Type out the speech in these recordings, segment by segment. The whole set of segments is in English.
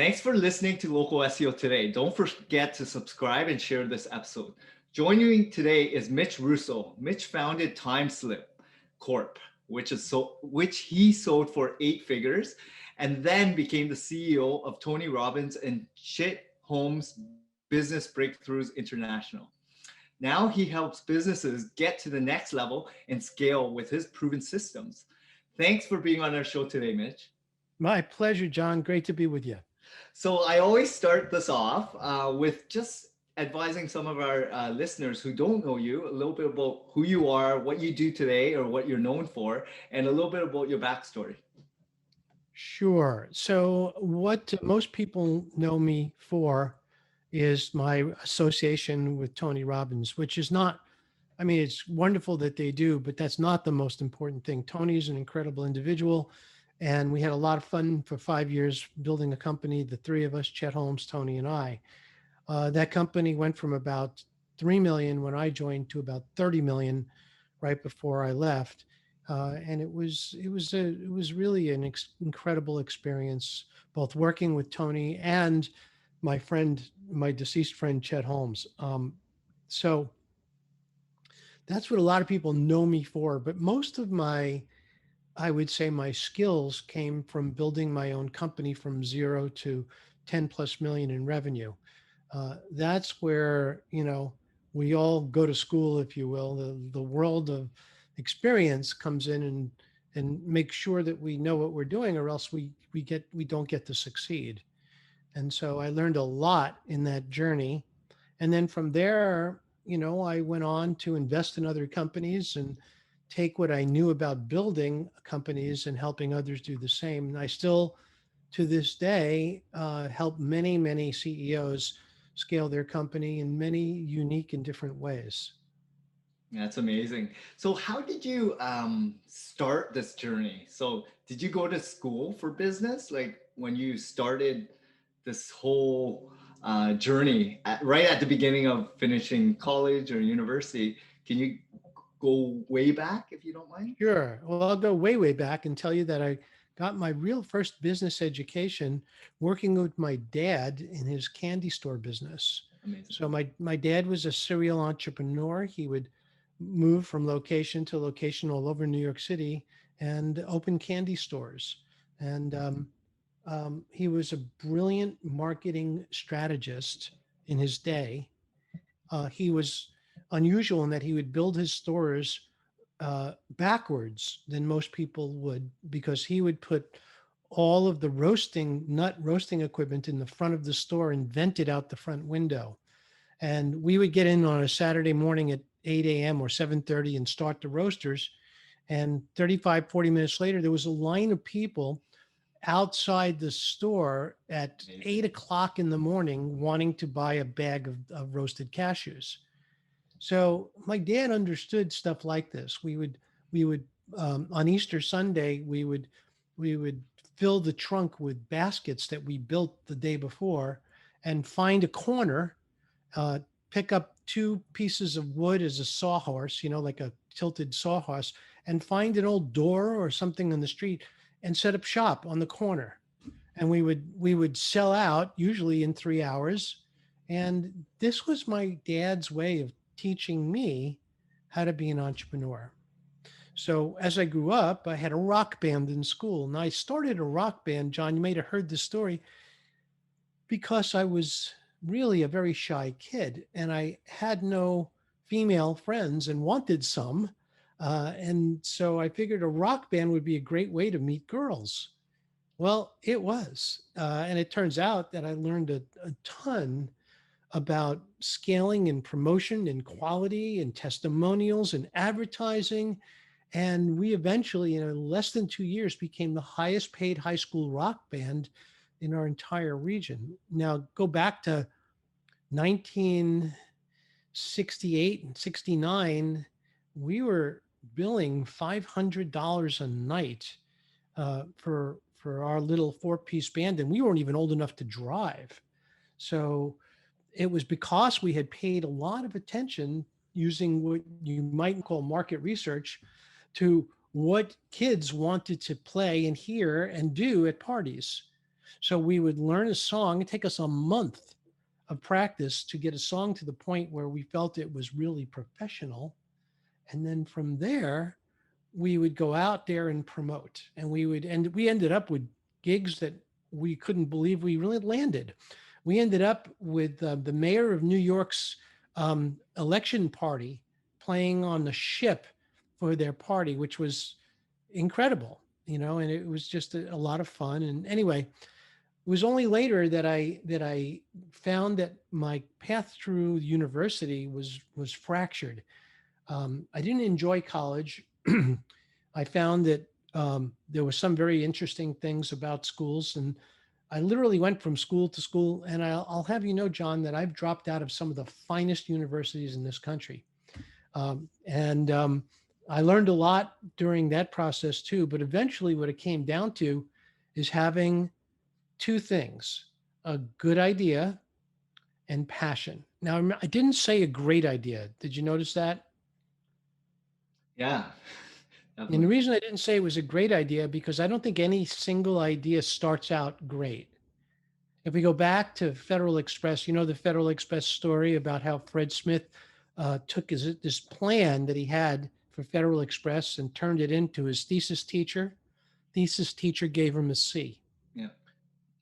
Thanks for listening to Local SEO Today. Don't forget to subscribe and share this episode. Joining me today is Mitch Russo. Mitch founded Timeslips Corp, which he sold for 8 figures, and then became the CEO of Tony Robbins and Chet Holmes Business Breakthroughs International. Now he helps businesses get to the next level and scale with his proven systems. Thanks for being on our show today, Mitch. My pleasure, John. Great to be with you. So I always start this off with just advising some of our listeners who don't know you a little bit about who you are, what you do today, or what you're known for, and a little bit about your backstory. Sure. So, what most people know me for is my association with Tony Robbins, which is not, I mean, it's wonderful that they do, but that's not the most important thing. Tony is an incredible individual. And we had a lot of fun for 5 years building a company, the three of us, Chet Holmes, Tony, and I. That company went from about 3 million when I joined to about 30 million right before I left. And it was really an incredible experience, both working with Tony and my deceased friend, Chet Holmes. So that's what a lot of people know me for. But most of I would say my skills came from building my own company from 0 to 10 plus million in revenue. That's where, we all go to school, if you will. The world of experience comes in and makes sure that we know what we're doing, or else we don't get to succeed. And so I learned a lot in that journey. And then from there, I went on to invest in other companies and take what I knew about building companies and helping others do the same. And I still, to this day, help many, many CEOs scale their company in many unique and different ways. That's amazing. So how did you start this journey? So did you go to school for business? Like when you started this whole journey right at the beginning of finishing college or university, can you go way back if you don't mind? Sure. Well, I'll go way, way back and tell you that I got my real first business education working with my dad in his candy store business. Amazing. So my dad was a serial entrepreneur. He would move from location to location all over New York City and open candy stores. And he was a brilliant marketing strategist in his day. He was unusual in that he would build his stores backwards than most people would, because he would put all of the nut roasting equipment in the front of the store and vent it out the front window. And we would get in on a Saturday morning at 8 a.m. or 7:30 and start the roasters. And 35, 40 minutes later, there was a line of people outside the store at 8 o'clock in the morning wanting to buy a bag of roasted cashews. So my dad understood stuff like this. We would on Easter Sunday, we would fill the trunk with baskets that we built the day before and find a corner, pick up 2 pieces of wood as a sawhorse, like a tilted sawhorse, and find an old door or something on the street and set up shop on the corner. And we would sell out usually in 3 hours. And this was my dad's way of teaching me how to be an entrepreneur. So as I grew up, I had a rock band in school. And I started a rock band, John, you may have heard the story, because I was really a very shy kid and I had no female friends and wanted some. And so I figured a rock band would be a great way to meet girls. Well, it was. And it turns out that I learned a ton about scaling and promotion and quality and testimonials and advertising. And we eventually, in less than 2 years, became the highest paid high school rock band in our entire region. Now, go back to 1968 and 69, we were billing $500 a night for our little 4-piece band, and we weren't even old enough to drive. So it was because we had paid a lot of attention using what you might call market research to what kids wanted to play and hear and do at parties. So we would learn a song. It'd take us a month of practice to get a song to the point where we felt it was really professional. And then from there, we would go out there and promote. And we ended up with gigs that we couldn't believe we really landed. We ended up with the mayor of New York's election party playing on the ship for their party, which was incredible, and it was just a lot of fun. And anyway, it was only later that I found that my path through university was fractured. I didn't enjoy college. I found that there were some very interesting things about schools, and I literally went from school to school. And I'll have you know, John, that I've dropped out of some of the finest universities in this country. And I learned a lot during that process too. But eventually, what it came down to is having two things: a good idea and passion. Now, I didn't say a great idea. Did you notice that? Yeah, And the definitely. reason I didn't say it was a great idea, because I don't think any single idea starts out great. If we go back to Federal Express, the Federal Express story about how Fred Smith took this plan that he had for Federal Express and turned it into his thesis teacher. Thesis teacher gave him a C. Yeah.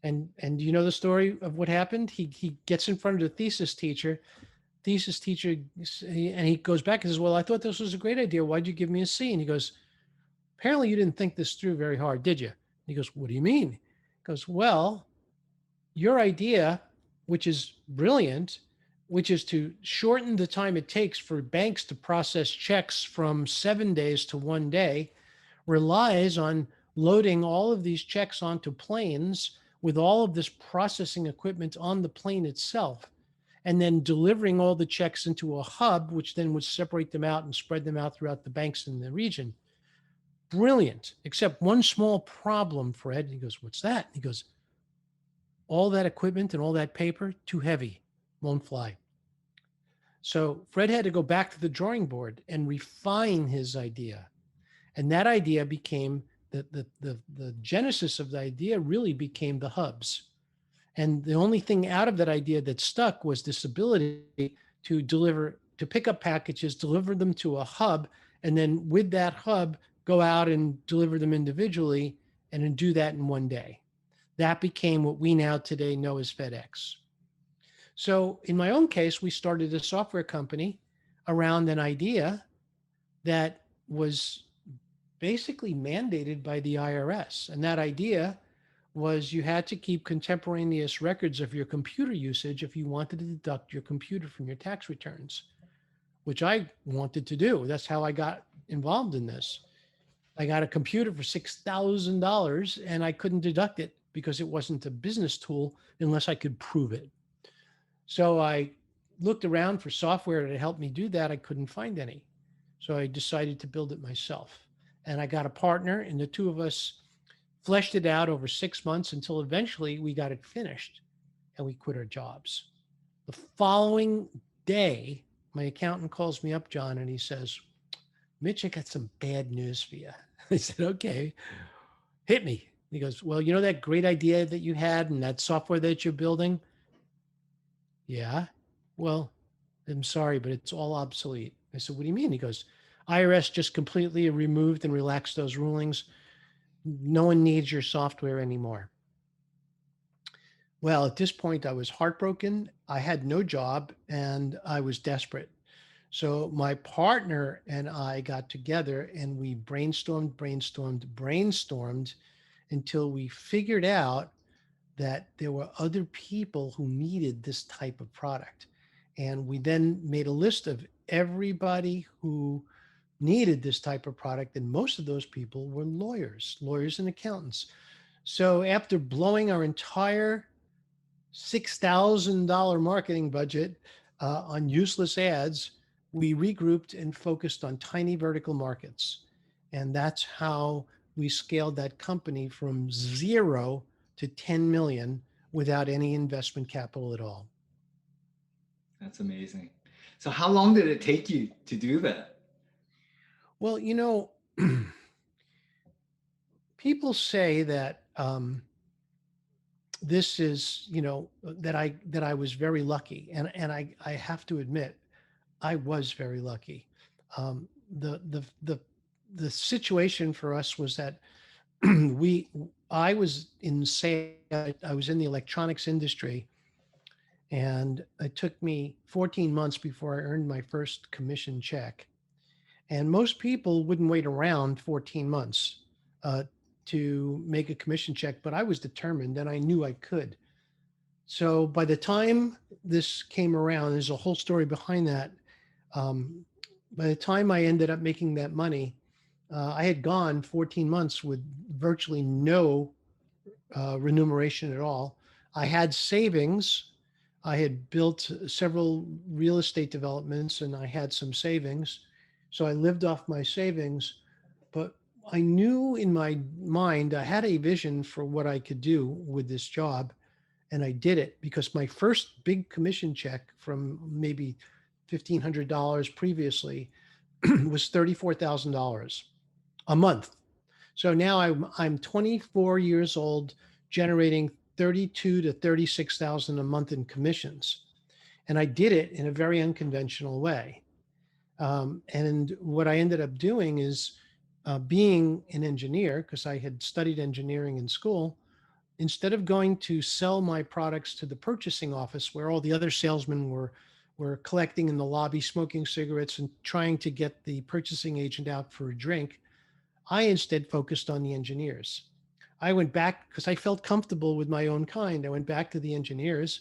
And you know the story of what happened? He gets in front of the thesis teacher. Thesis teacher, and he goes back and says, "Well, I thought this was a great idea. Why'd you give me a C?" And he goes, "Apparently you didn't think this through very hard, did you?" And he goes, "What do you mean?" He goes, "Well, your idea, which is brilliant, which is to shorten the time it takes for banks to process checks from 7 days to 1 day, relies on loading all of these checks onto planes with all of this processing equipment on the plane itself, and then delivering all the checks into a hub, which then would separate them out and spread them out throughout the banks in the region. Brilliant, except one small problem, Fred." He goes, "What's that?" He goes, "All that equipment and all that paper, too heavy, won't fly." So Fred had to go back to the drawing board and refine his idea. And that idea became the genesis of the idea really became the hubs. And the only thing out of that idea that stuck was this ability to pick up packages, deliver them to a hub, and then with that hub, go out and deliver them individually and then do that in 1 day. That became what we now today know as FedEx. So in my own case, we started a software company around an idea that was basically mandated by the IRS. And that idea was you had to keep contemporaneous records of your computer usage if you wanted to deduct your computer from your tax returns, which I wanted to do. That's how I got involved in this. I got a computer for $6,000 and I couldn't deduct it because it wasn't a business tool unless I could prove it. So I looked around for software to help me do that. I couldn't find any. So I decided to build it myself. And I got a partner, and the two of us fleshed it out over 6 months until eventually we got it finished and we quit our jobs. The following day, my accountant calls me up, John, and he says, "Mitch, I got some bad news for you." I said, "Okay, hit me." He goes, "Well, you know that great idea that you had and that software that you're building?" "Yeah." "Well, I'm sorry, but it's all obsolete." I said, "What do you mean?" He goes, "IRS just completely removed and relaxed those rulings. No one needs your software anymore." Well, at this point, I was heartbroken. I had no job and I was desperate. So my partner and I got together and we brainstormed until we figured out that there were other people who needed this type of product. And we then made a list of everybody who needed this type of product. And most of those people were lawyers and accountants. So after blowing our entire $6,000 marketing budget on useless ads, we regrouped and focused on tiny vertical markets. And that's how we scaled that company from 0 to 10 million without any investment capital at all. That's amazing. So how long did it take you to do that? Well, people say that this is, that I was very lucky. And I have to admit, I was very lucky. Um, the situation for us was that we I was in sales. I was in the electronics industry, and it took me 14 months before I earned my first commission check. And most people wouldn't wait around 14 months uh, to make a commission check, but I was determined and I knew I could. So by the time this came around, there's a whole story behind that. Um, by the time I ended up making that money, I had gone 14 months with virtually no remuneration at all. I had savings. I had built several real estate developments and I had some savings. So I lived off my savings, but I knew in my mind I had a vision for what I could do with this job. And I did it because my first big commission check from maybe $1,500 previously was $34,000 a month. So now I'm 24 years old, generating 32 to 36,000 a month in commissions, and I did it in a very unconventional way. And what I ended up doing is being an engineer, because I had studied engineering in school. Instead of going to sell my products to the purchasing office where all the other salesmen were collecting in the lobby, smoking cigarettes and trying to get the purchasing agent out for a drink, I instead focused on the engineers. I went back because I felt comfortable with my own kind. I went back to the engineers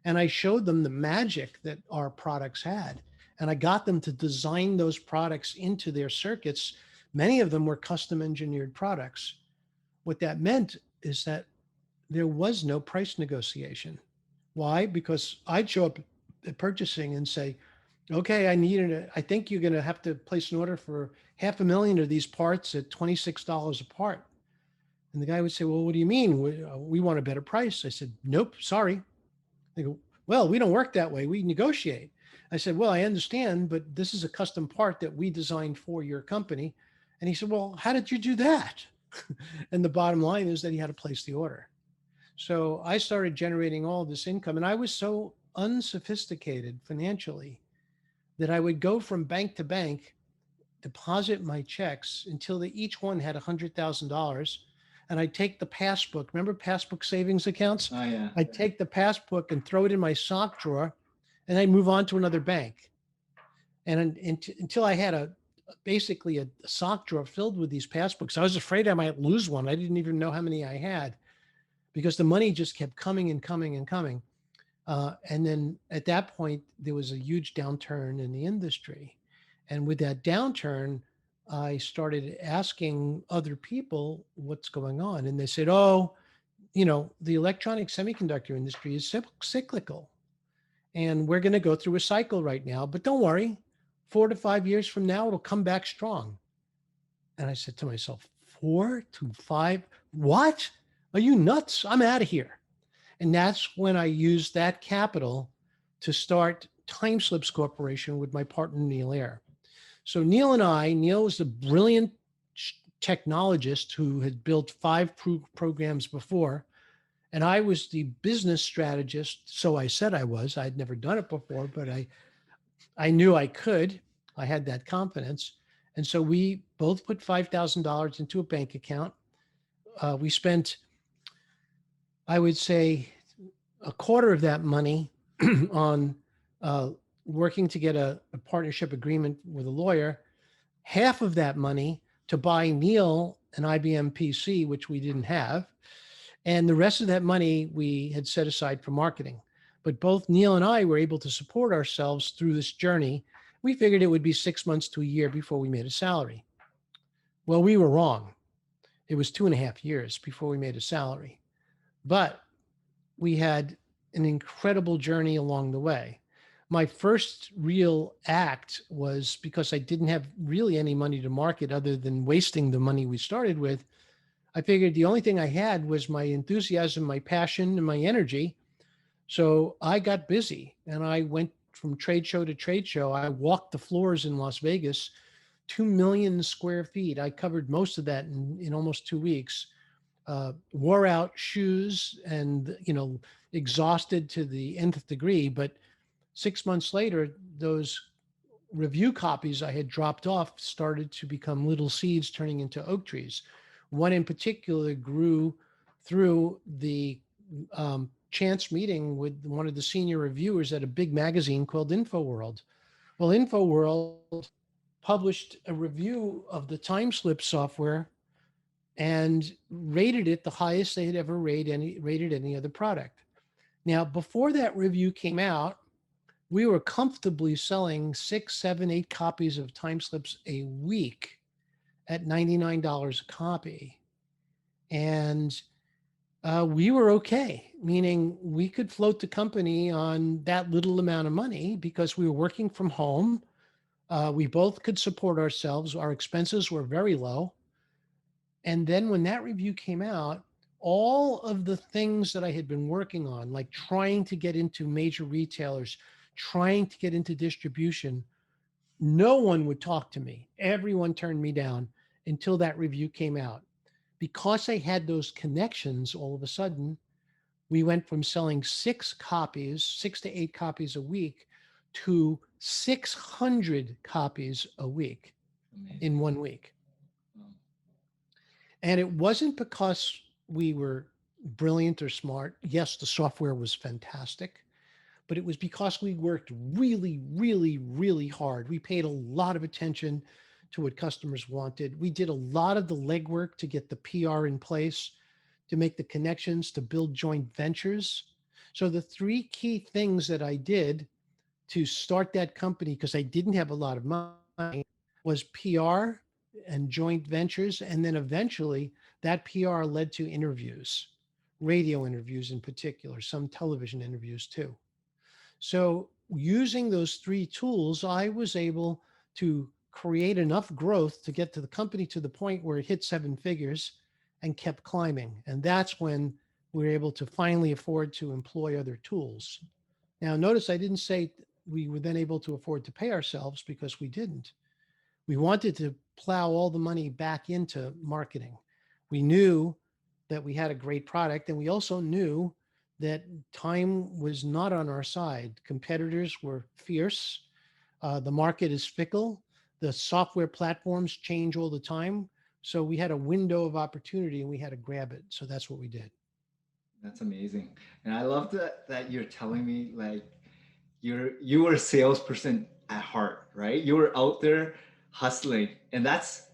and I showed them the magic that our products had. And I got them to design those products into their circuits. Many of them were custom engineered products. What that meant is that there was no price negotiation. Why? Because I'd show up at purchasing and say, okay, I think you're going to have to place an order for 500,000 of these parts at $26 a part. And the guy would say, well, what do you mean? We want a better price. I said, nope, sorry. They go, well, we don't work that way. We negotiate. I said, well, I understand, but this is a custom part that we designed for your company. And he said, well, how did you do that? And the bottom line is that he had to place the order. So I started generating all this income, and I was so unsophisticated financially that I would go from bank to bank, deposit my checks until they each one had $100,000. And I'd take the passbook. Remember passbook savings accounts? Oh yeah. I'd take the passbook and throw it in my sock drawer, and I'd move on to another bank. And until I had basically a sock drawer filled with these passbooks, I was afraid I might lose one. I didn't even know how many I had because the money just kept coming and coming and coming. And then at that point, there was a huge downturn in the industry. And with that downturn, I started asking other people what's going on. And they said, oh, the electronic semiconductor industry is cyclical. And we're going to go through a cycle right now. But don't worry, 4 to 5 years from now, it'll come back strong. And I said to myself, 4 to 5? What? Are you nuts? I'm out of here. And that's when I used that capital to start Timeslips Corporation with my partner, Neil Ayer. So Neil was a brilliant technologist who had built 5 programs before. And I was the business strategist. So I said I was. I'd never done it before, but I knew I could. I had that confidence. And so we both put $5,000 into a bank account. We spent, I would say, a quarter of that money on working to get a partnership agreement with a lawyer, half of that money to buy Neil an IBM PC, which we didn't have. And the rest of that money we had set aside for marketing. But both Neil and I were able to support ourselves through this journey. We figured it would be 6 months to a year before we made a salary. Well, we were wrong. It was 2.5 years before we made a salary. But we had an incredible journey along the way. My first real act was because I didn't have really any money to market other than wasting the money we started with. I figured the only thing I had was my enthusiasm, my passion, and my energy. So I got busy and I went from trade show to trade show. I walked the floors in Las Vegas, 2 million square feet. I covered most of that in almost 2 weeks. wore out shoes and, exhausted to the nth degree. But 6 months later, those review copies I had dropped off started to become little seeds turning into oak trees. One in particular grew through the chance meeting with one of the senior reviewers at a big magazine called InfoWorld. Well, InfoWorld published a review of the Timeslips software and rated it the highest they had ever rated any other product. Now, before that review came out, we were comfortably selling 6, 7, 8 copies of Timeslips a week at $99 a copy. And we were okay, meaning we could float the company on that little amount of money because we were working from home. We both could support ourselves. Our expenses were very low. And then when that review came out, all of the things that I had been working on, like trying to get into major retailers, trying to get into distribution, no one would talk to me. Everyone turned me down until that review came out. Because I had those connections, all of a sudden, we went from selling 6 to 8 copies a week to 600 copies a week in Amazing. 1 week. Wow. And it wasn't because we were brilliant or smart. Yes, the software was fantastic, but it was because we worked really, really, really hard. We paid a lot of attention to what customers wanted. We did a lot of the legwork to get the PR in place, to make the connections, to build joint ventures. So the three key things that I did to start that company, because I didn't have a lot of money, was PR and joint ventures. And then eventually that PR led to interviews, radio interviews in particular, some television interviews too. So using those three tools, I was able to create enough growth to get to the company to the point where it hit 7 figures and kept climbing. And that's when we were able to finally afford to employ other tools. Now, notice I didn't say we were then able to afford to pay ourselves, because we didn't. We wanted to plow all the money back into marketing. We knew that we had a great product, and we also knew that time was not on our side. Competitors were fierce. The market is fickle. The software platforms change all the time. So we had a window of opportunity and we had to grab it. So that's what we did. That's amazing. And I love that you're telling me like you were a salesperson at heart, right? You were out there hustling. And that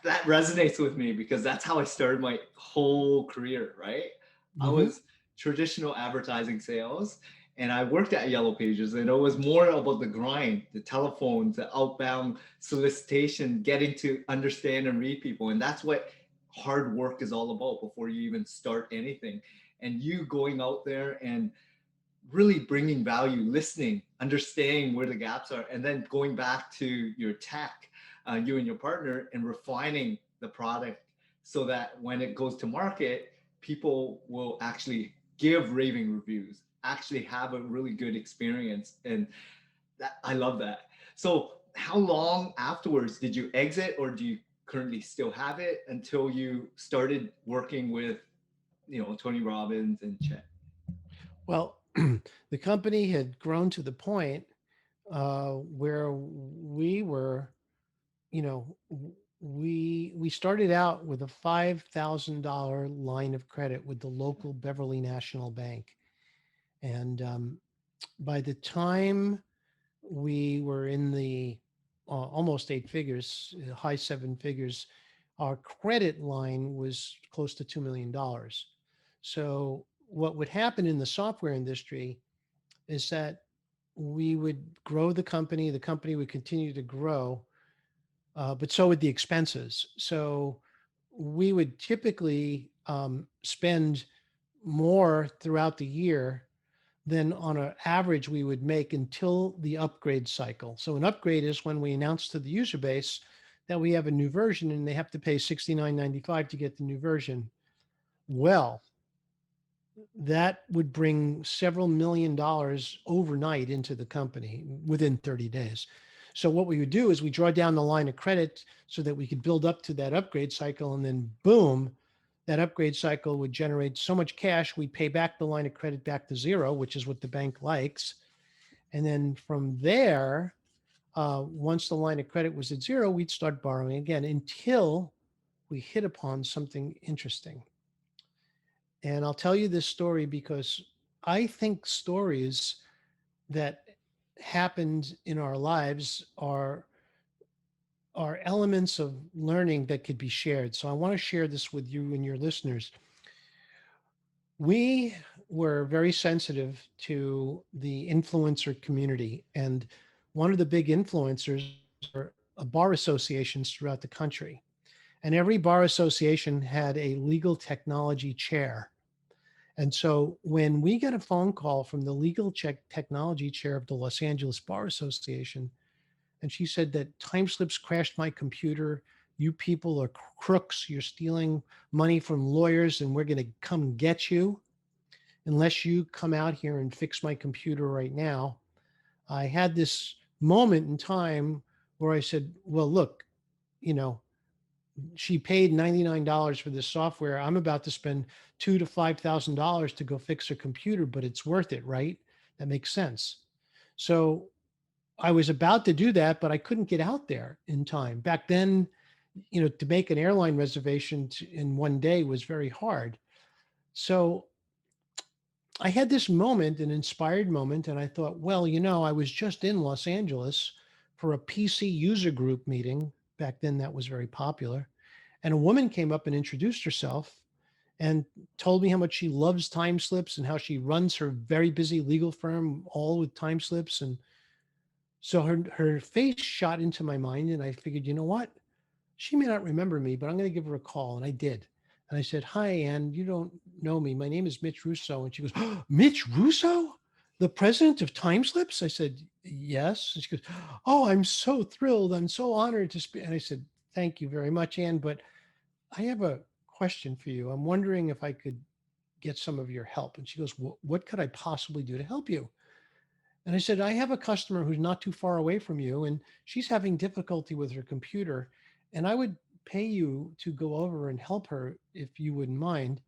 resonates with me because that's how I started my whole career, right? I Mm-hmm. was traditional advertising sales and I worked at Yellow Pages, and it was more about the grind, the telephones, the outbound solicitation, getting to understand and read people. And that's what hard work is all about before you even start anything. And you going out there and really bringing value, listening, understanding where the gaps are, and then going back to your tech, you and your partner, and refining the product so that when it goes to market, people will actually give raving reviews, actually have a really good experience. And I love that. So, how long afterwards did you exit, or do you currently still have it until you started working with, Tony Robbins and Chet? Well, the company had grown to the point where we were, you know, we started out with a $5,000 line of credit with the local Beverly National Bank, and by the time we were in the almost 8 figures, high 7 figures, our credit line was close to $2 million. So what would happen in the software industry is that we would grow the company would continue to grow, but so would the expenses. So we would typically spend more throughout the year than on an average we would make until the upgrade cycle. So an upgrade is when we announce to the user base that we have a new version and they have to pay $69.95 to get the new version. Well, that would bring several $1 million overnight into the company within 30 days. So what we would do is we draw down the line of credit so that we could build up to that upgrade cycle, and then boom, that upgrade cycle would generate so much cash, we'd pay back the line of credit back to zero, which is what the bank likes. And then from there, once the line of credit was at zero, we'd start borrowing again until we hit upon something interesting. And I'll tell you this story because I think stories that happened in our lives are elements of learning that could be shared. So I want to share this with you and your listeners. We were very sensitive to the influencer community, and one of the big influencers were bar associations throughout the country. And every bar association had a legal technology chair. And so when we got a phone call from the legal technology chair of the Los Angeles Bar Association, and she said that Timeslips crashed my computer. You people are crooks. You're stealing money from lawyers, and we're going to come get you unless you come out here and fix my computer right now. I had this moment in time where I said, well, look, you know, she paid $99 for this software. I'm about to spend $2,000 to $5,000 to go fix her computer, but it's worth it, right? That makes sense. So I was about to do that, but I couldn't get out there in time. Back then, you know, to make an airline reservation in one day was very hard. So I had this moment, an inspired moment, and I thought, well, you know, I was just in Los Angeles for a PC user group meeting. Back then, that was very popular. And a woman came up and introduced herself and told me how much she loves time slips and how she runs her very busy legal firm all with time slips. And so her face shot into my mind, and I figured, you know what? She may not remember me, but I'm going to give her a call. And I did. And I said, hi, Ann, you don't know me. My name is Mitch Russo. And she goes, oh, Mitch Russo, the president of Timeslips? I said, yes. And she goes, oh, I'm so thrilled. I'm so honored to speak. And I said, thank you very much, Ann. But I have a question for you. I'm wondering if I could get some of your help. And she goes, what could I possibly do to help you? And I said, I have a customer who's not too far away from you, and she's having difficulty with her computer. And I would pay you to go over and help her if you wouldn't mind.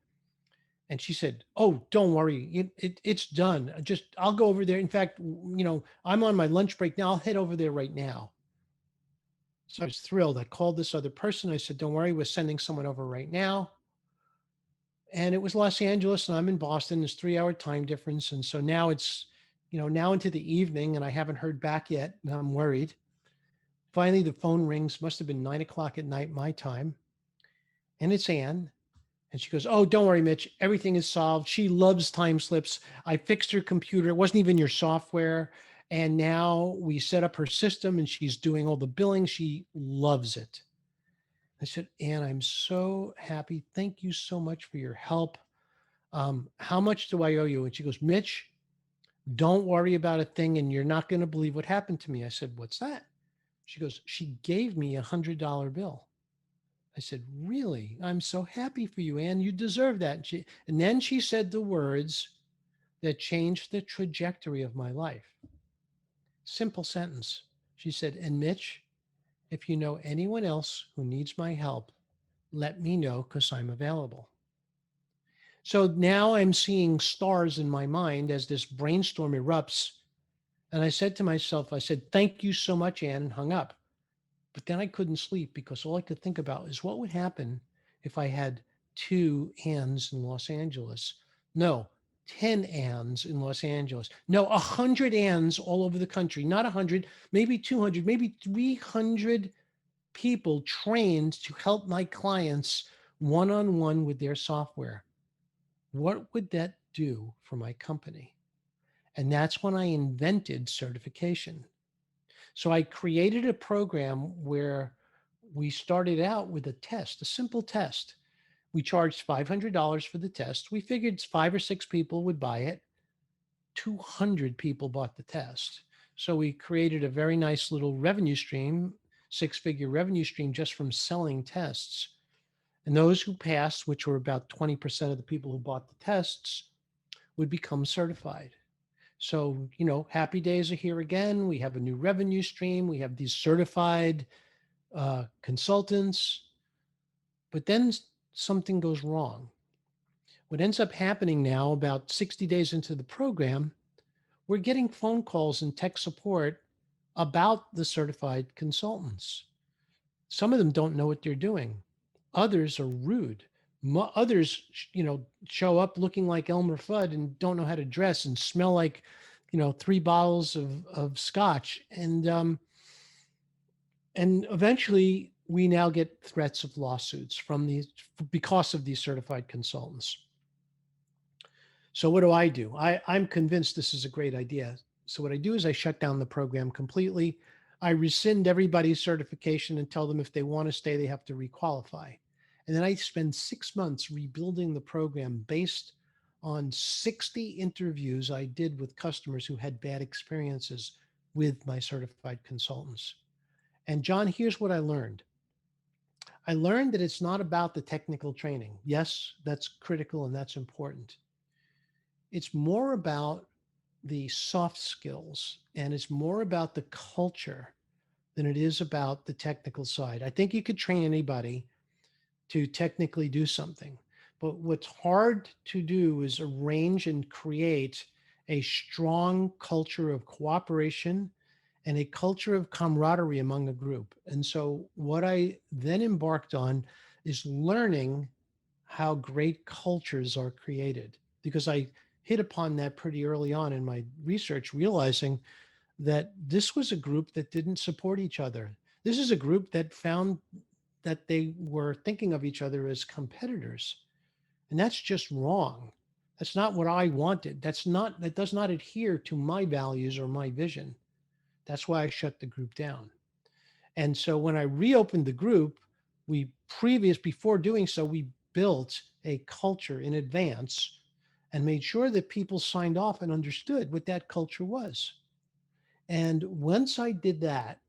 And she said, oh, don't worry. It's done. I'll go over there. In fact, you know, I'm on my lunch break now. I'll head over there right now. So I was thrilled. I called this other person. I said, don't worry, we're sending someone over right now. And it was Los Angeles and I'm in Boston. There's 3 hour time difference. And so now it's, you know, now into the evening and I haven't heard back yet. And I'm worried. Finally, the phone rings, must have been 9 o'clock at night, my time. And it's Ann. And she goes, oh, don't worry, Mitch. Everything is solved. She loves time slips. I fixed her computer. It wasn't even your software. And now we set up her system and she's doing all the billing. She loves it. I said, Ann, I'm so happy. Thank you so much for your help. How much do I owe you? And she goes, Mitch, don't worry about a thing. And you're not going to believe what happened to me. I said, what's that? She goes, she gave me $100 bill. I said, really? I'm so happy for you, Ann. You deserve that. And then she said the words that changed the trajectory of my life. Simple sentence. She said, and Mitch, if you know anyone else who needs my help, let me know because I'm available. So now I'm seeing stars in my mind as this brainstorm erupts. And I said to myself, I said, thank you so much, Ann, and hung up. But then I couldn't sleep because all I could think about is what would happen if I had 2 Anns in Los Angeles. No, 10 Anns in Los Angeles. No, 100 Anns all over the country. Not 100, maybe 200, maybe 300 people trained to help my clients one-on-one with their software. What would that do for my company? And that's when I invented certification. So I created a program where we started out with a test, a simple test. We charged $500 for the test. We figured 5 or 6 people would buy it. 200 people bought the test. So we created a very nice little revenue stream, 6-figure revenue stream just from selling tests. And those who passed, which were about 20% of the people who bought the tests, would become certified. So, you know, happy days are here again. We have a new revenue stream. We have these certified consultants. But then something goes wrong. What ends up happening now, about 60 days into the program, we're getting phone calls and tech support about the certified consultants. Some of them don't know what they're doing. Others are rude. Others, show up looking like Elmer Fudd and don't know how to dress and smell like, 3 bottles of scotch. And eventually we now get threats of lawsuits from these because of these certified consultants. So what do? I'm convinced this is a great idea. So what I do is I shut down the program completely. I rescind everybody's certification and tell them if they want to stay, they have to requalify. And then I spend 6 months rebuilding the program based on 60 interviews I did with customers who had bad experiences with my certified consultants. And John, here's what I learned. I learned that it's not about the technical training. Yes, that's critical and that's important. It's more about the soft skills and it's more about the culture than it is about the technical side. I think you could train anybody to technically do something, but what's hard to do is arrange and create a strong culture of cooperation and a culture of camaraderie among a group. And so what I then embarked on is learning how great cultures are created, because I hit upon that pretty early on in my research, realizing that this was a group that didn't support each other. This is a group that found that they were thinking of each other as competitors. And that's just wrong. That's not what I wanted. That does not adhere to my values or my vision. That's why I shut the group down. And so when I reopened the group, before doing so, we built a culture in advance and made sure that people signed off and understood what that culture was. And once I did that,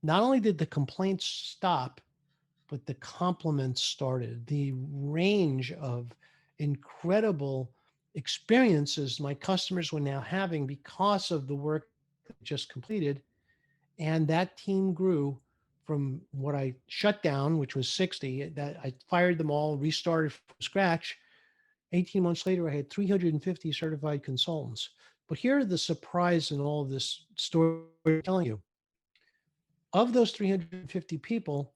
not only did the complaints stop, but the compliments started. The range of incredible experiences my customers were now having because of the work just completed. And that team grew from what I shut down, which was 60, that I fired them all, restarted from scratch. 18 months later, I had 350 certified consultants. But here are the surprise in all of this story I'm telling you. Of those 350 people,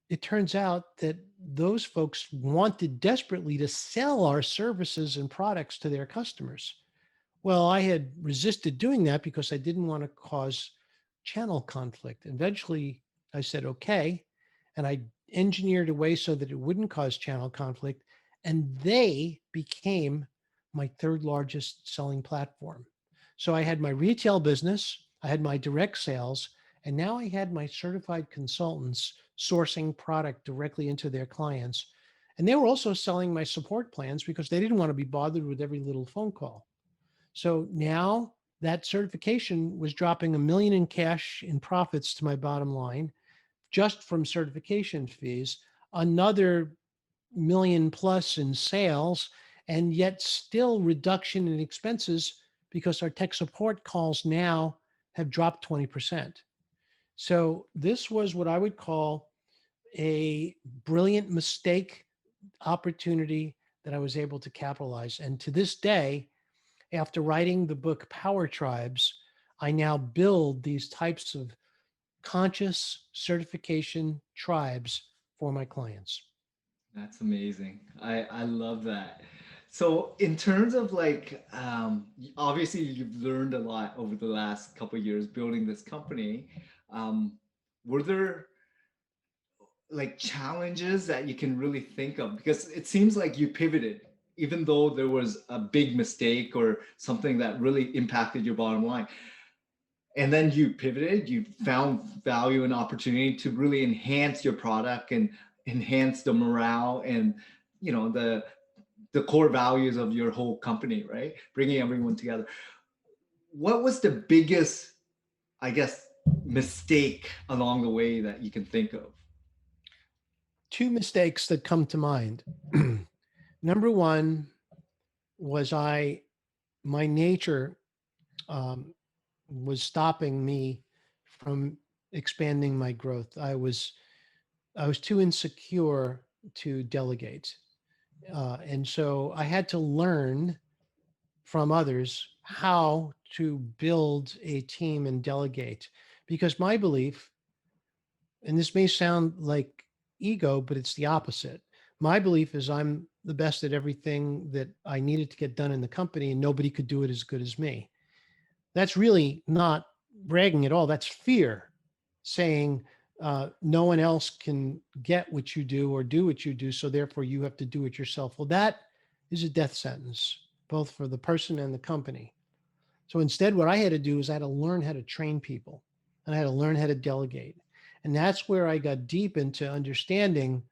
it turns out that those folks wanted desperately to sell our services and products to their customers. Well, I had resisted doing that because I didn't want to cause channel conflict. Eventually, I said, okay. And I engineered a way so that it wouldn't cause channel conflict. And they became my third largest selling platform. So I had my retail business, I had my direct sales, and now I had my certified consultants sourcing product directly into their clients. And they were also selling my support plans because they didn't want to be bothered with every little phone call. So now that certification was dropping 1 million in cash in profits to my bottom line just from certification fees, another 1 million plus in sales, and yet still reduction in expenses because our tech support calls now have dropped 20%. So this was what I would call a brilliant mistake opportunity that I was able to capitalize. And to this day, after writing the book Power Tribes, I now build these types of conscious certification tribes for my clients. That's amazing. I love that. So in terms of like, obviously you've learned a lot over the last couple of years building this company. Um, were there like challenges that you can really think of? Because it seems like you pivoted, even though there was a big mistake or something that really impacted your bottom line. And then you pivoted, you found value and opportunity to really enhance your product and enhance the morale and the core values of your whole company, right? Bringing everyone together. What was the biggest, I guess, mistake along the way that you can think of? Two mistakes that come to mind. Number one was my nature um, was stopping me from expanding my growth. I was too insecure to delegate. And so I had to learn from others how to build a team and delegate. Because my belief, and this may sound like ego, but it's the opposite. My belief is I'm the best at everything that I needed to get done in the company, and nobody could do it as good as me. That's really not bragging at all. That's fear, saying no one else can get what you do or do what you do. So therefore, you have to do it yourself. Well, that is a death sentence, both for the person and the company. So instead, what I had to do is I had to learn how to train people and I had to learn how to delegate. And that's where I got deep into understanding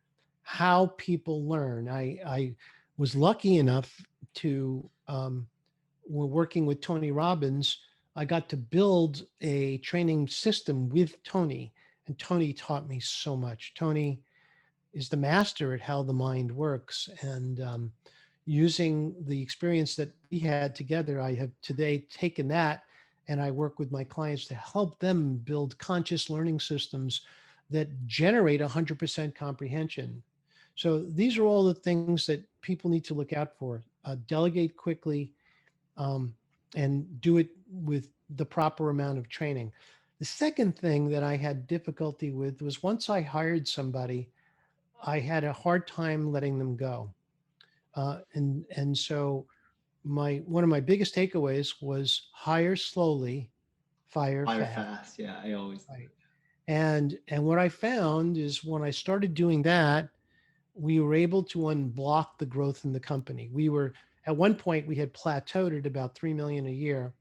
how people learn. I was lucky enough to, we're working with Tony Robbins. I got to build a training system with Tony, and Tony taught me so much. Tony is the master at how the mind works. And using the experience that we had together, I have today taken that and I work with my clients to help them build conscious learning systems that generate 100% comprehension. So these are all the things that people need to look out for. Delegate quickly, um, and do it with the proper amount of training. The second thing that I had difficulty with was once I hired somebody, I had a hard time letting them go. And so my one of my biggest takeaways was hire slowly, fire Fire fast. fast. Yeah, I always. Right. And what I found is when I started doing that, we were able to unblock the growth in the company. We were at one point we had plateaued at about 3 million a year,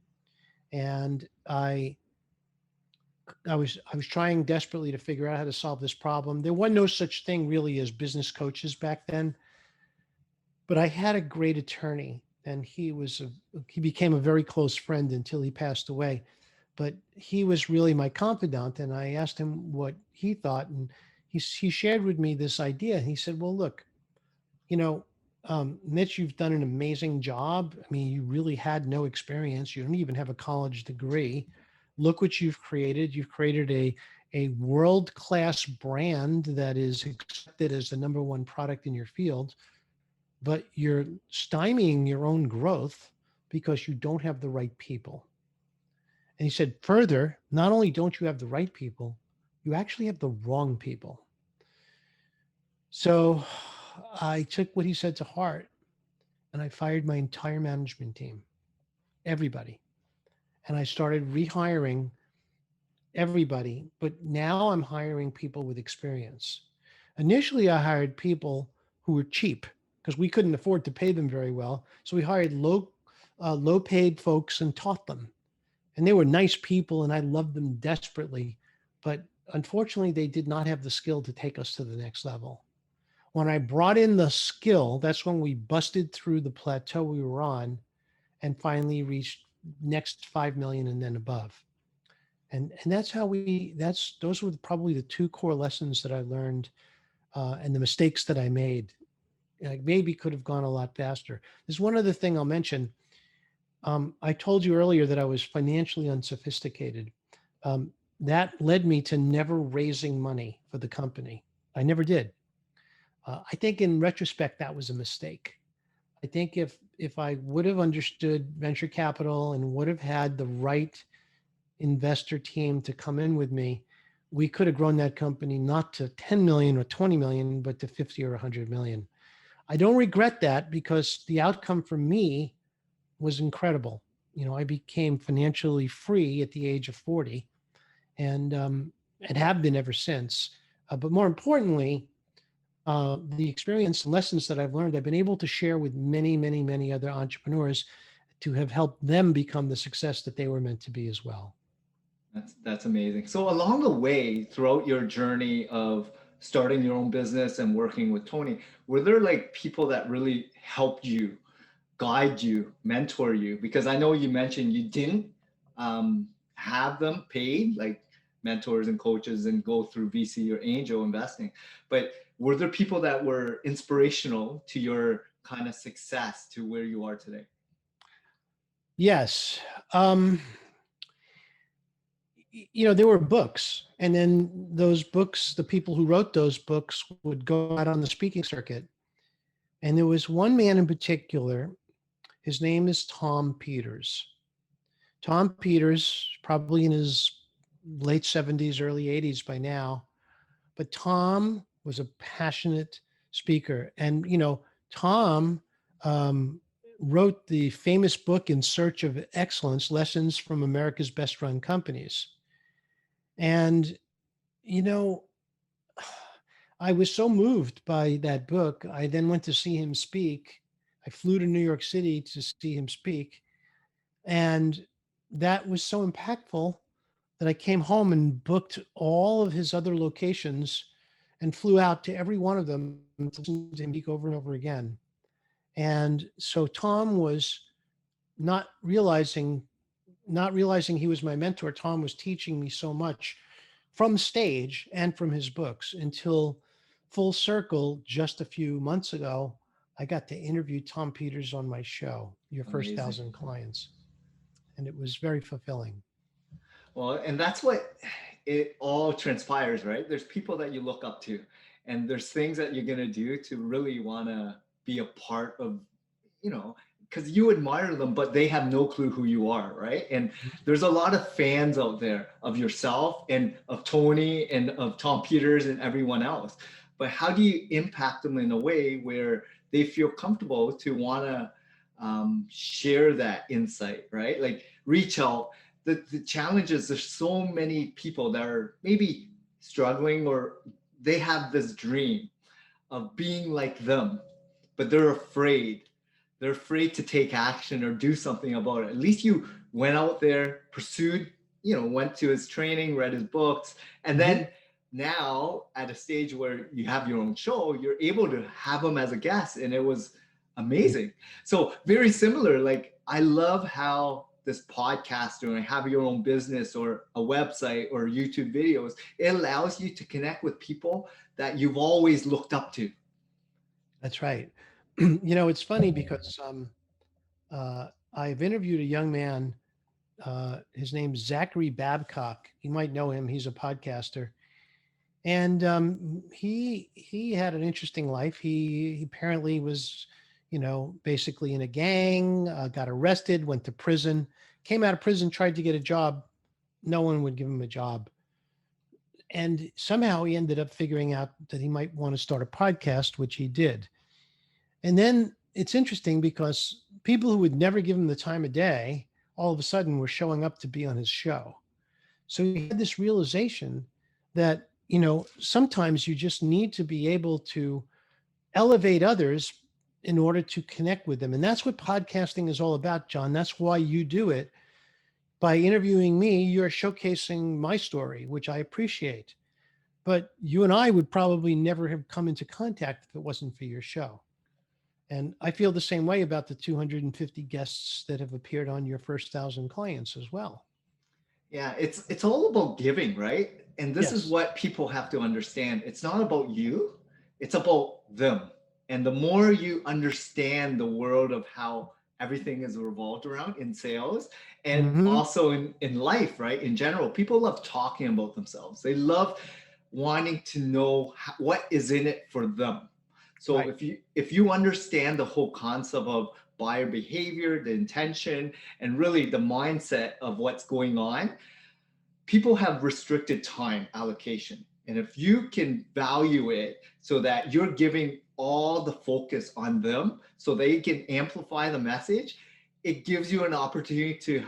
and I was trying desperately to figure out how to solve this problem. There was no such thing really as business coaches back then, but I had a great attorney, and he became a very close friend until he passed away. But he was really my confidant, and I asked him what he thought, and he shared with me this idea. He said, "Well, look, you know, Mitch, you've done an amazing job. I mean, you really had no experience. You don't even have a college degree. Look what you've created. You've created a world-class brand that is accepted as the number one product in your field, but you're stymieing your own growth because you don't have the right people." And he said, further, not only don't you have the right people, you actually have the wrong people. So I took what he said to heart and I fired my entire management team, everybody. And I started rehiring everybody, but now I'm hiring people with experience. Initially, I hired people who were cheap because we couldn't afford to pay them very well. So we hired low paid folks and taught them. And they were nice people and I loved them desperately. But unfortunately, they did not have the skill to take us to the next level. When I brought in the skill, that's when we busted through the plateau we were on and finally reached next 5 million and then above. And that's how those were probably the two core lessons that I learned, and the mistakes that I made. I maybe could have gone a lot faster. There's one other thing I'll mention. I told you earlier that I was financially unsophisticated. Um, that led me to never raising money for the company. I never did. I think in retrospect, that was a mistake. I think if I would have understood venture capital and would have had the right investor team to come in with me, we could have grown that company not to 10 million or 20 million, but to 50 or 100 million. I don't regret that because the outcome for me was incredible. You know, I became financially free at the age of 40 and have been ever since. But more importantly, the experience and lessons that I've learned, I've been able to share with many, many, many other entrepreneurs to have helped them become the success that they were meant to be as well. That's amazing. So along the way, throughout your journey of starting your own business and working with Tony, were there like people that really helped you, guide you, mentor you? Because I know you mentioned you didn't have them paid, like mentors and coaches, and go through VC or angel investing. But were there people that were inspirational to your kind of success to where you are today? Yes. Um, there were books, and then those books, the people who wrote those books would go out on the speaking circuit. And there was one man in particular, his name is Tom Peters. Tom Peters, probably in his late 70s, early 80s by now, but Tom was a passionate speaker. And, Tom wrote the famous book In Search of Excellence, Lessons from America's Best Run Companies. And, you know, I was so moved by that book. I then went to see him speak. I flew to New York City to see him speak. And that was so impactful that I came home and booked all of his other locations and flew out to every one of them to listen to him speak over and over again. And so Tom was not realizing he was my mentor. Tom was teaching me so much from stage and from his books until full circle just a few months ago, I got to interview Tom Peters on my show, Your First Amazing. 1,000 Clients. And it was very fulfilling. Well, and that's what it all transpires, right? There's people that you look up to, and there's things that you're going to do to really want to be a part of, because you admire them, but they have no clue who you are, right? And there's a lot of fans out there of yourself and of Tony and of Tom Peters and everyone else. But how do you impact them in a way where they feel comfortable to want to share that insight, right? Like reach out. The challenge is there's so many people that are maybe struggling, or they have this dream of being like them, but they're afraid. They're afraid to take action or do something about it. At least you went out there, pursued, went to his training, read his books, and then now at a stage where you have your own show, you're able to have him as a guest, and it was amazing. So very similar. Like I love how this podcast, or have your own business or a website or YouTube videos, it allows you to connect with people that you've always looked up to. That's right. It's funny because I've interviewed a young man. His name's Zachary Babcock. You might know him. He's a podcaster. And he had an interesting life. He apparently was, basically in a gang, got arrested, went to prison, came out of prison, tried to get a job. No one would give him a job. And somehow he ended up figuring out that he might want to start a podcast, which he did. And then it's interesting because people who would never give him the time of day, all of a sudden were showing up to be on his show. So he had this realization that, sometimes you just need to be able to elevate others in order to connect with them. And that's what podcasting is all about, John. That's why you do it. By interviewing me, you're showcasing my story, which I appreciate. But you and I would probably never have come into contact if it wasn't for your show. And I feel the same way about the 250 guests that have appeared on Your First 1,000 Clients as well. Yeah, it's all about giving, right? And this Yes. is what people have to understand. It's not about you, it's about them. And the more you understand the world of how everything is revolved around in sales and also in life, right? In general, people love talking about themselves. They love wanting to know what is in it for them. So Right. if you understand the whole concept of buyer behavior, the intention, and really the mindset of what's going on, people have restricted time allocation. And if you can value it so that you're giving all the focus on them so they can amplify the message, it gives you an opportunity to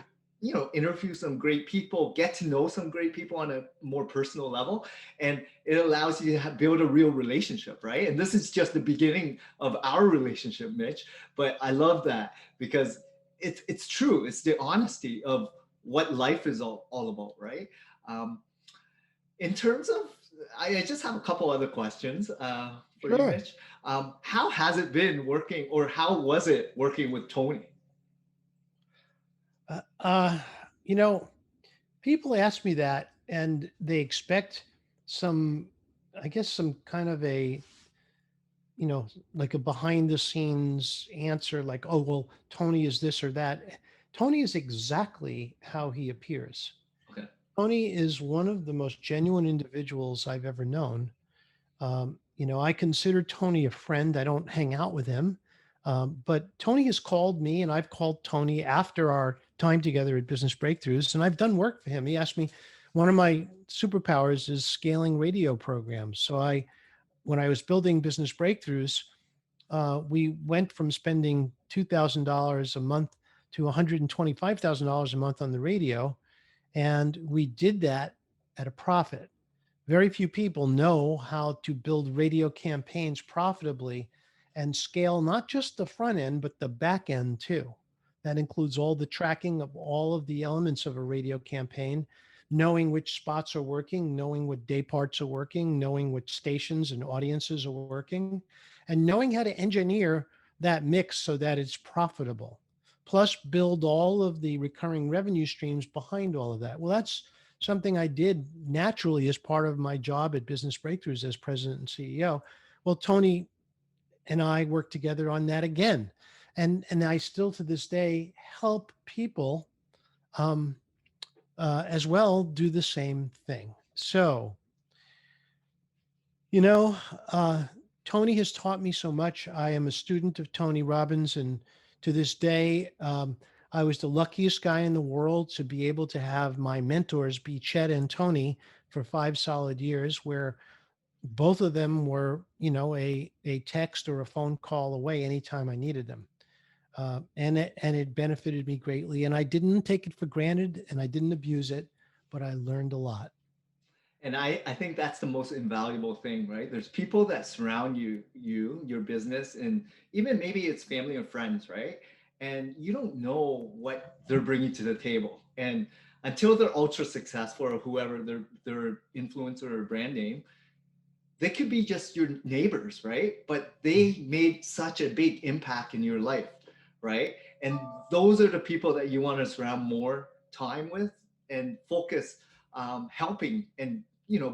interview some great people, get to know some great people on a more personal level, and it allows you to build a real relationship, right? And this is just the beginning of our relationship, Mitch, but I love that because it's true. It's the honesty of what life is all about, right? In terms of, I just have a couple other questions for you, Mitch. How has it been working, or how was it working with Tony? People ask me that and they expect some kind of a, like a behind the scenes answer, like, oh, well, Tony is this or that. Tony is exactly how he appears. Okay. Tony is one of the most genuine individuals I've ever known. I consider Tony a friend. I don't hang out with him. But Tony has called me and I've called Tony after our time together at Business Breakthroughs, and I've done work for him. He asked me, one of my superpowers is scaling radio programs. When I was building Business Breakthroughs, we went from spending $2,000 a month to $125,000 a month on the radio. And we did that at a profit. Very few people know how to build radio campaigns profitably and scale not just the front end, but the back end too. That includes all the tracking of all of the elements of a radio campaign, knowing which spots are working, knowing what day parts are working, knowing which stations and audiences are working, and knowing how to engineer that mix so that it's profitable. Plus, build all of the recurring revenue streams behind all of that. Well, that's something I did naturally as part of my job at Business Breakthroughs as president and CEO. Well, Tony and I worked together on that again. And I still to this day help people um, as well do the same thing. So, you know, uh, Tony has taught me so much. I am a student of Tony Robbins, and to this day, I was the luckiest guy in the world to be able to have my mentors be Chet and Tony for 5 solid years, where both of them were, a text or a phone call away anytime I needed them. And it benefited me greatly. And I didn't take it for granted, and I didn't abuse it, but I learned a lot. And I think that's the most invaluable thing, right? There's people that surround your business, and even maybe it's family or friends, right? And you don't know what they're bringing to the table. And until they're ultra successful or whoever their influencer or brand name, they could be just your neighbors, right? But they made such a big impact in your life, right? And those are the people that you want to surround more time with and focus, helping and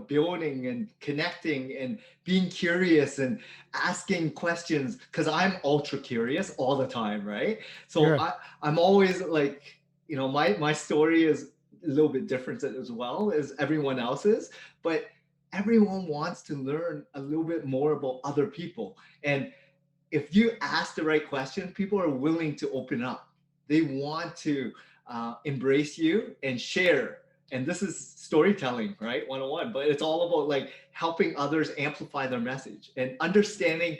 building and connecting and being curious and asking questions, because I'm ultra curious all the time, right? So Sure. I'm always like, my story is a little bit different as well as everyone else's, but everyone wants to learn a little bit more about other people. And if you ask the right question, people are willing to open up. They want to embrace you and share. And this is storytelling, right? 101. But it's all about like helping others amplify their message and understanding,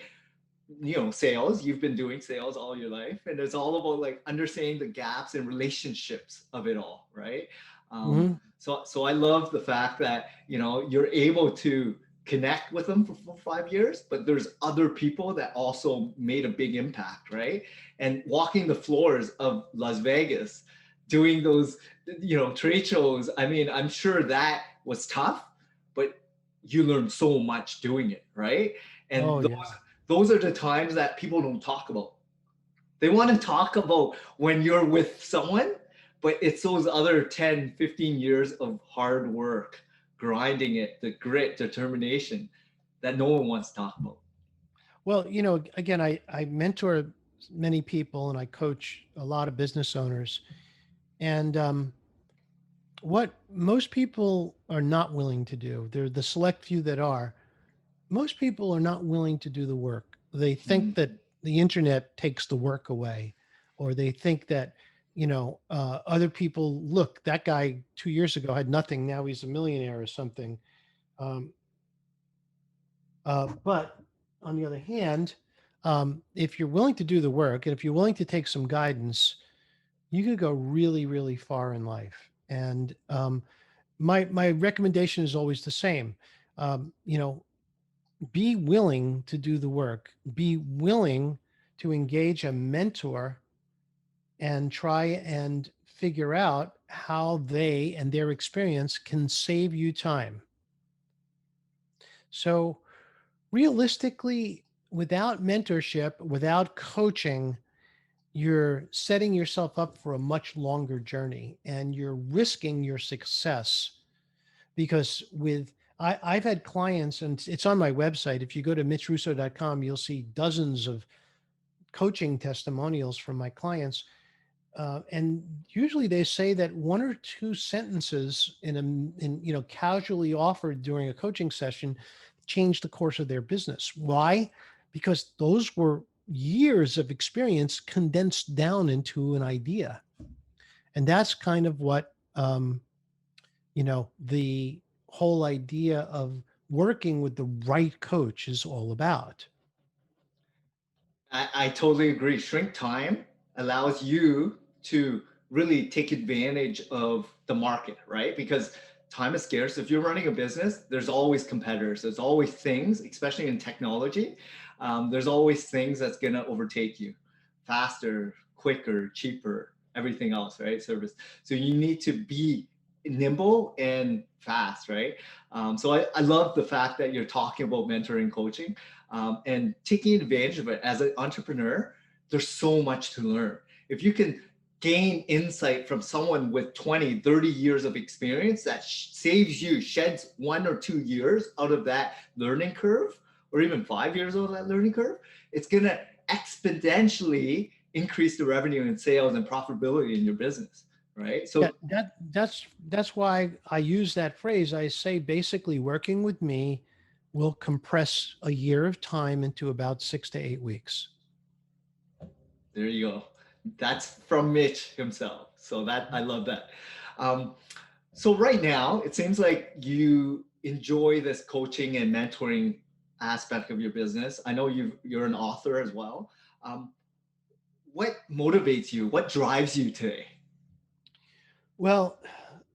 sales. You've been doing sales all your life. And it's all about like understanding the gaps and relationships of it all, right? Um, Mhm. so I love the fact that, you're able to connect with them for 5 years, but there's other people that also made a big impact, right? And walking the floors of Las Vegas, doing those, trade shows. I mean, I'm sure that was tough, but you learned so much doing it, right? And Oh, yeah. those are the times that people don't talk about. They want to talk about when you're with someone, but it's those other 10, 15 years of hard work, grinding it, the grit, determination that no one wants to talk about. Well, again, I mentor many people and I coach a lot of business owners. And what most people are not willing to do, they're the select few that are, most people are not willing to do the work. They think Mm. that the internet takes the work away, or they think that, other people, look, that guy 2 years ago had nothing. Now he's a millionaire or something. Um, but on the other hand, if you're willing to do the work and if you're willing to take some guidance, you could go really, really far in life. And my recommendation is always the same. Um, you know, be willing to do the work. Be willing to engage a mentor and try and figure out how they and their experience can save you time. So realistically, without mentorship, without coaching, you're setting yourself up for a much longer journey and you're risking your success because I've had clients, and it's on my website. If you go to mitchrusso.com, you'll see dozens of coaching testimonials from my clients. And usually they say that one or two sentences casually offered during a coaching session changed the course of their business. Why? Because those were years of experience condensed down into an idea. And that's kind of what, the whole idea of working with the right coach is all about. I totally agree. Shrink time allows you to really take advantage of the market, right? Because time is scarce. If you're running a business, there's always competitors. There's always things, especially in technology. There's always things that's going to overtake you faster, quicker, cheaper, everything else, right? Service. So you need to be nimble and fast, right? So I love the fact that you're talking about mentoring coaching and taking advantage of it. As an entrepreneur, there's so much to learn. If you can gain insight from someone with 20, 30 years of experience that saves you, sheds 1 or 2 years out of that learning curve, or even 5 years out of that learning curve, it's going to exponentially increase the revenue and sales and profitability in your business. Right. Yeah, So that's why I use that phrase. I say basically working with me will compress a year of time into about 6 to 8 weeks. there you go. That's from Mitch himself. So that I love that. Um, so right now, it seems like you enjoy this coaching and mentoring aspect of your business. I know you're an author as well. Um, what motivates you? What drives you today? Well,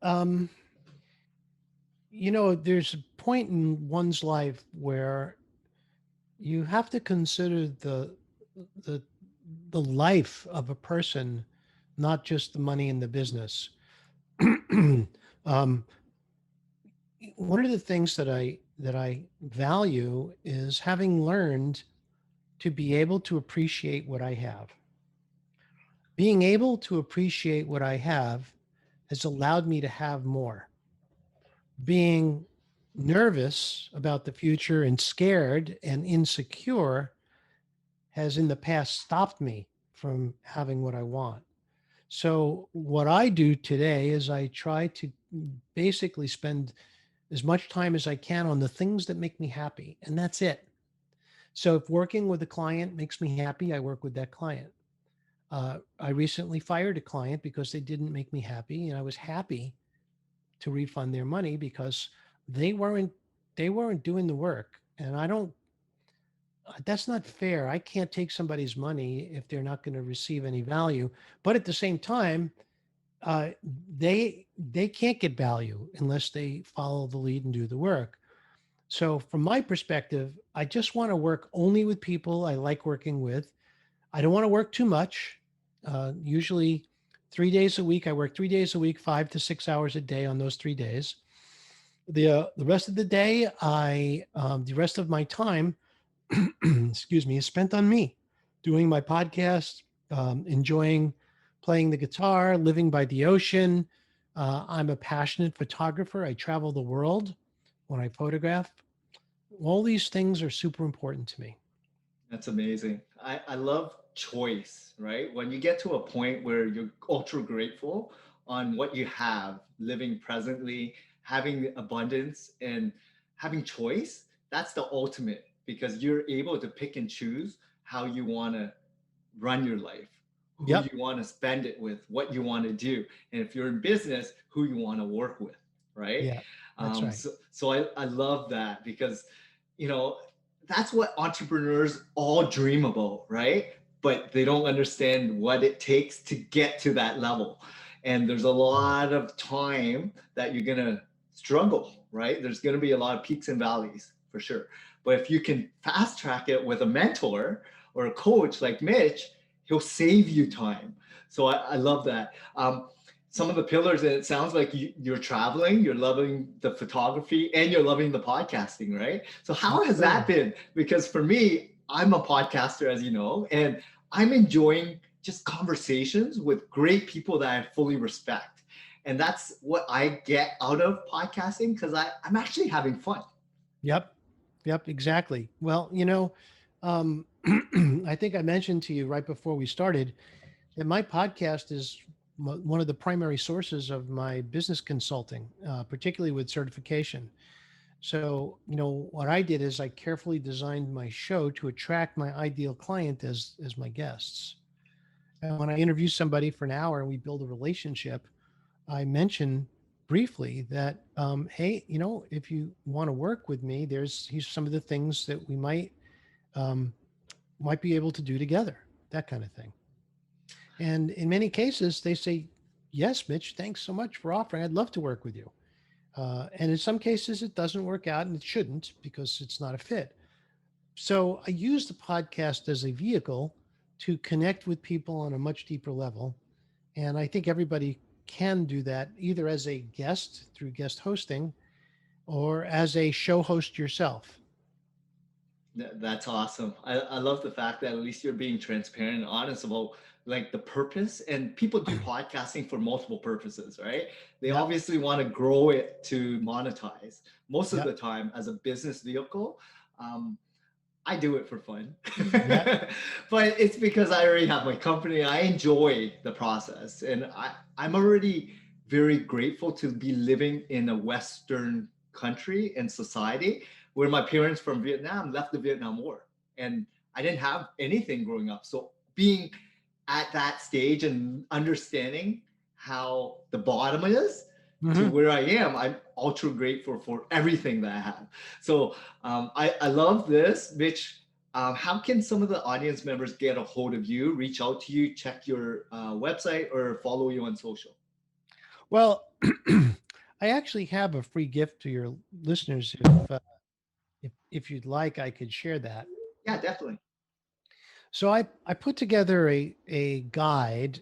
um, there's a point in one's life where you have to consider the the life of a person, not just the money in the business. um, One of the things that I value is having learned to be able to appreciate what I have. Being able to appreciate what I have has allowed me to have more. Being nervous about the future and scared and insecure has in the past stopped me from having what I want. So, what I do today is I try to basically spend as much time as I can on the things that make me happy, and that's it. So, if working with a client makes me happy, I work with that client. I recently fired a client because they didn't make me happy, and I was happy to refund their money because they weren't they weren't doing the work, and I don't. That's not fair. I can't take somebody's money if they're not going to receive any value. But at the same time, uh, they can't get value unless they follow the lead and do the work. So from my perspective, I just want to work only with people I like working with. I don't want to work too much. Usually 3 days a week. I work 3 days a week, 5 to 6 hours a day on those 3 days. The rest of the day, the rest of my time, excuse me, is spent on me, doing my podcast, enjoying playing the guitar, living by the ocean. I'm a passionate photographer. I travel the world when I photograph. All these things are super important to me. That's amazing. I love choice, right? When you get to a point where you're ultra grateful on what you have, living presently, having abundance and having choice, that's the ultimate because you're able to pick and choose how you want to run your life, who Yep. you want to spend it with, what you want to do. And if you're in business, who you want to work with, right? Yeah, that's right. So I love that because, you know, that's what entrepreneurs all dream about, right? But they don't understand what it takes to get to that level. And there's a lot of time that you're going to struggle, right? There's going to be a lot of peaks and valleys for sure. But if you can fast track it with a mentor or a coach like Mitch, he'll save you time. So I love that. Some of the pillars, and it sounds like you're traveling, you're loving the photography, and you're loving the podcasting, right? So how has that Absolutely. been? Because for me, I'm a podcaster, as you know, and I'm enjoying just conversations with great people that I fully respect. And that's what I get out of podcasting because I'm actually having fun. Yep. Yep. Exactly. Well, um, I think I mentioned to you right before we started, And my podcast is one of the primary sources of my business consulting, particularly with certification. So, what I did is I carefully designed my show to attract my ideal client as my guests. And when I interview somebody for an hour and we build a relationship, I mention briefly that, hey, if you want to work with me, here's some of the things that we um, might be able to do together, that kind of thing. And in many cases, they say, yes, Mitch, thanks so much for offering. I'd love to work with you. And in some cases, it doesn't work out, and it shouldn't because it's not a fit. So I use the podcast as a vehicle to connect with people on a much deeper level. And I think everybody can do that either as a guest through guest hosting or as a show host yourself. That's awesome. I love the fact that at least you're being transparent and honest about like the purpose. And people do podcasting for multiple purposes, right? They Yep. obviously want to grow it to monetize. Most of the Yep. time, as a business vehicle, um, I do it for fun. Yep. But it's because I already have my company. I enjoy the process. And I'm already very grateful to be living in a Western country and society where my parents from Vietnam left the Vietnam War. And I didn't have anything growing up. So being at that stage and understanding how the bottom is to Hmm. where I am, I'm ultra grateful for everything that I have. So I love this, Mitch. How can some of the audience members get a hold of you, reach out to you, check your website, or follow you on social? Well, I actually have a free gift to your listeners. If you'd like, I could share that. Yeah, definitely. So I put together a guide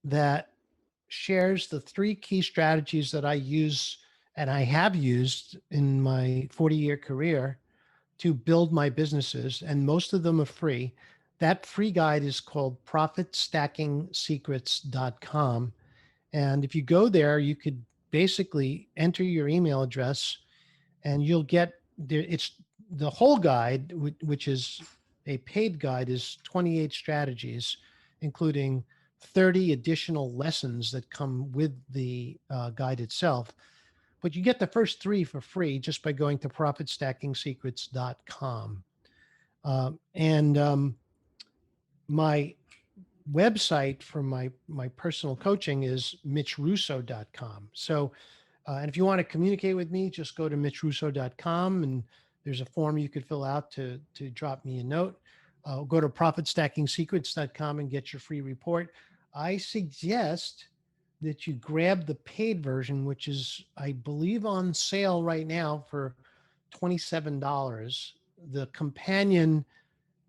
that shares the three key strategies that I use and I have used in my 40-year career to build my businesses, and most of them are free. That free guide is called profitstackingsecrets.com. And if you go there, you could basically enter your email address and you'll get there. It's the whole guide, which is a paid guide, is 28 strategies, including 30 additional lessons that come with the guide itself. But you get the first three for free just by going to profitstackingsecrets.com. And my website for my personal coaching is mitchrusso.com. So, and if you want to communicate with me, just go to mitchrusso.com and there's a form you could fill out to drop me a note. Go to profitstackingsecrets.com and get your free report. I suggest that you grab the paid version, which is, I believe, on sale right now for $27. The companion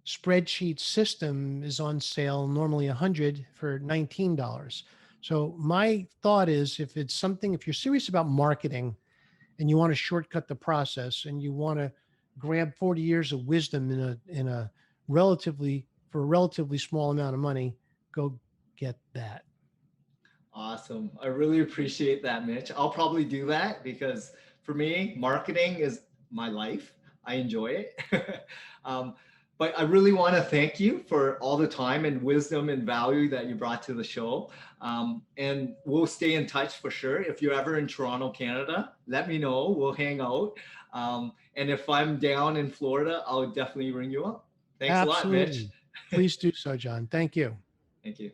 spreadsheet system is on sale normally 100 for $19. So my thought is, if you're serious about marketing and you want to shortcut the process and you want to grab 40 years of wisdom in a relatively small amount of money, go get that. Awesome. I really appreciate that, Mitch. I'll probably do that because for me, marketing is my life. I enjoy it. um, but I really want to thank you for all the time and wisdom and value that you brought to the show. And we'll stay in touch for sure. If you're ever in Toronto, Canada, let me know. We'll hang out. And if I'm down in Florida, I'll definitely ring you up. Thanks a lot, Mitch. Absolutely. Please do so, John. Thank you. Thank you.